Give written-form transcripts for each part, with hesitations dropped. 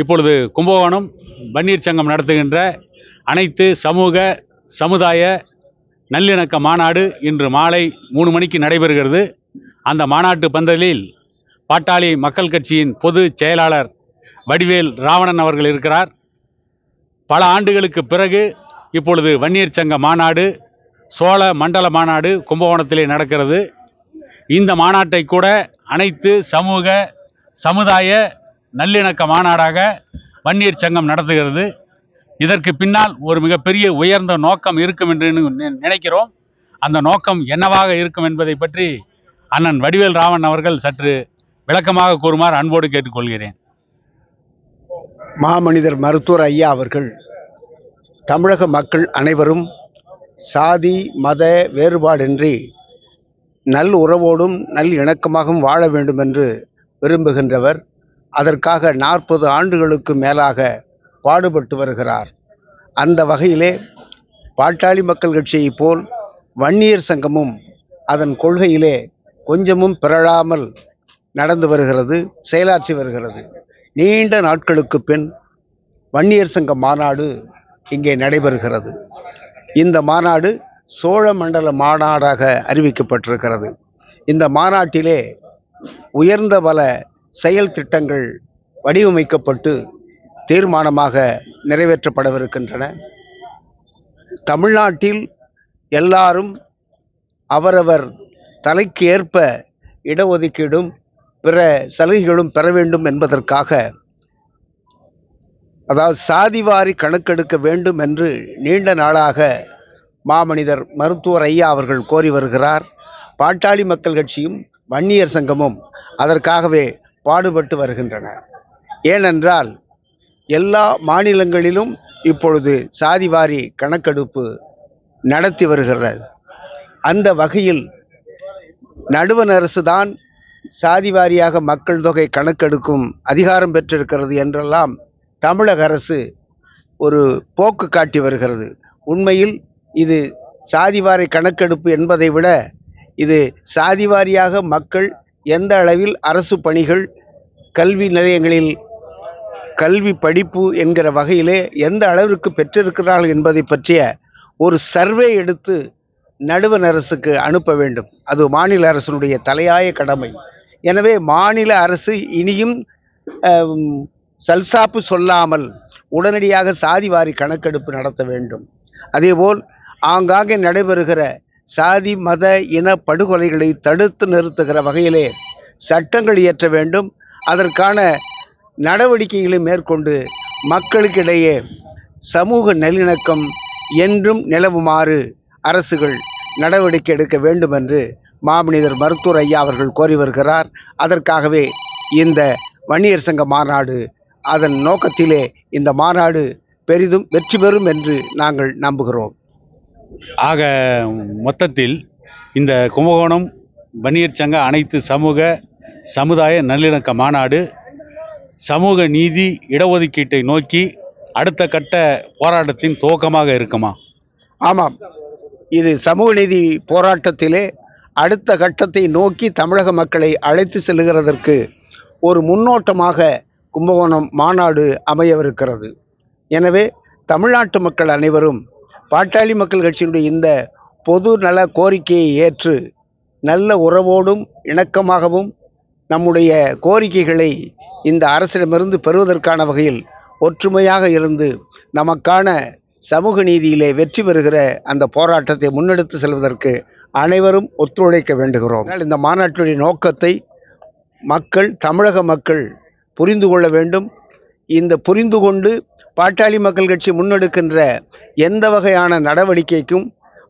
இப்பொழுது கும்பகோணம் வன்னியர் சங்கம் நடத்துகின்ற அனைத்து சமூக சமுதாய நல்லிணக்க மாநாடு இன்று மாலை 3 மணிக்கு நடைபெறுகிறது. அந்த மாநாட்டு பந்தலில் பாட்டாளி மக்கள் கட்சியின் பொதுச் செயலாளர் வடிவேல் ராவணன் அவர்கள் இருக்கிறார். பல ஆண்டுகளுக்கு பிறகு இப்பொழுது வன்னியர் சங்க மாநாடு, சோழ மண்டல மாநாடு கும்பகோணத்திலே நடக்கிறது. இந்த மாநாட்டை கூட அனைத்து சமூக சமுதாய நல்லிணக்க மாநாடாக வன்னியர் சங்கம் நடத்துகிறது. இதற்கு பின்னால் ஒரு மிகப்பெரிய உயர்ந்த நோக்கம் இருக்கும் என்று நினைக்கிறோம். அந்த நோக்கம் என்னவாக இருக்கும் என்பதை பற்றி அண்ணன் வடிவேல் ராவணன் அவர்கள் சற்று விளக்கமாக கூறுமாறு அன்போடு கேட்டுக்கொள்கிறேன். மாமனிதர் மருத்துவர் ஐயா அவர்கள் தமிழக மக்கள் அனைவரும் சாதி மத வேறுபாடின்றி நல் உறவோடும் நல் இணக்கமாகவும் வாழ வேண்டும் என்று விரும்புகின்றவர். அதற்காக 40 ஆண்டுகளுக்கு மேலாக பாடுபட்டு வருகிறார். அந்த வகையிலே பாட்டாளி மக்கள் கட்சியைப் போல் வன்னியர் சங்கமும் அதன் கொள்கையிலே கொஞ்சமும் பிறழாமல் நடந்து வருகிறது, செயலாற்றி வருகிறது. நீண்ட நாட்களுக்கு பின் வன்னியர் சங்க மாநாடு இங்கே நடைபெறுகிறது. இந்த மாநாடு சோழ மண்டல மாநாடாக அறிவிக்கப்பட்டிருக்கிறது. இந்த மாநாட்டிலே உயர்ந்த பல செயல் திட்டங்கள் வடிவமைக்கப்பட்டு தீர்மானமாக நிறைவேற்றப்படவிருக்கின்றன. தமிழ்நாட்டில் எல்லாரும் அவரவர் தலைக்கு ஏற்ப இடஒதுக்கீடும் பிற சலுகைகளும் பெற வேண்டும் என்பதற்காக, அதாவது சாதிவாரி கணக்கெடுக்க வேண்டும் என்று நீண்ட நாளாக மாமனிதர் மருத்துவர் ஐயா அவர்கள் கோரி வருகிறார். பாட்டாளி மக்கள் கட்சியும் வன்னியர் சங்கமும் அதற்காகவே பாடுபட்டு வருகின்றன. ஏனென்றால் எல்லா மாநிலங்களிலும் இப்பொழுது சாதிவாரி கணக்கெடுப்பு நடத்தி வருகிறது. அந்த வகையில் நடுவண் அரசு தான் சாதிவாரியாக மக்கள் தொகை கணக்கெடுக்கும் அதிகாரம் பெற்றிருக்கிறது என்றெல்லாம் தமிழக அரசு ஒரு போக்கு காட்டி வருகிறது. உண்மையில் இது சாதிவாரி கணக்கெடுப்பு என்பதை விட இது சாதிவாரியாக மக்கள் எந்த அளவில் அரசு பணிகள், கல்வி நிலையங்களில் கல்வி படிப்பு என்கிற வகையிலே எந்த அளவிற்கு பெற்றிருக்கிறார்கள் என்பதை பற்றிய ஒரு சர்வே எடுத்து நடுவண் அரசுக்கு அனுப்ப வேண்டும். அது மாநில அரசினுடைய தலையாய கடமை. எனவே மாநில அரசு இனியும் சல்சாப்பு சொல்லாமல் உடனடியாக சாதிவாரி கணக்கெடுப்பு நடத்த வேண்டும். அதேபோல் ஆங்காங்கே நடைபெறுகிற சாதி மத இன படுகொலைகளை தடுத்து நிறுத்துகிற வகையிலே சட்டங்கள் இயற்ற வேண்டும். அதற்கான நடவடிக்கைகளை மேற்கொண்டு மக்களுக்கிடையே சமூக நல்லிணக்கம் என்றும் நிலவுமாறு அரசுகள் நடவடிக்கை எடுக்க வேண்டும் என்று மாமனிதர் மருத்துவர் ஐயா அவர்கள் கோரி வருகிறார். அதற்காகவே இந்த வன்னியர் சங்க மாநாடு, அதன் நோக்கத்திலே இந்த மாநாடு பெரிதும் வெற்றி பெறும் என்று நாங்கள் நம்புகிறோம். ஆக மொத்தத்தில் இந்த கும்பகோணம் வன்னியர் சங்க அனைத்து சமூக சமுதாய நல்லிணக்க மாநாடு சமூக நீதி இடஒதுக்கீட்டை நோக்கி அடுத்த கட்ட போராட்டத்தின் துவக்கமாக இருக்குமா? ஆமாம், இது சமூக நீதி போராட்டத்திலே அடுத்த கட்டத்தை நோக்கி தமிழக மக்களை அழைத்து செல்லுகிறதற்கு ஒரு முன்னோட்டமாக கும்பகோணம் மாநாடு அமையவிருக்கிறது. எனவே தமிழ்நாட்டு மக்கள் அனைவரும் பாட்டாளி மக்கள் கட்சியினுடைய இந்த பொது நல கோரிக்கையை ஏற்று நல்ல உறவோடும் இணக்கமாகவும் நம்முடைய கோரிக்கைகளை இந்த அரசிடமிருந்து பெறுவதற்கான வகையில் ஒற்றுமையாக இருந்து நமக்கான சமூக நீதியிலே வெற்றி பெறுகிற அந்த போராட்டத்தை முன்னெடுத்து செல்வதற்கு அனைவரும் ஒத்துழைக்க வேண்டுகிறோம். இந்த மாநாட்டினுடைய நோக்கத்தை தமிழக மக்கள் புரிந்து கொள்ள வேண்டும். இந்த புரிந்து கொண்டு பாட்டாளி மக்கள் கட்சி முன்னெடுக்கின்ற எந்த வகையான நடவடிக்கைக்கும்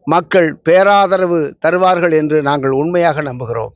மக்கள் பேராதரவு தருவார்கள் என்று நாங்கள் உண்மையாக நம்புகிறோம்.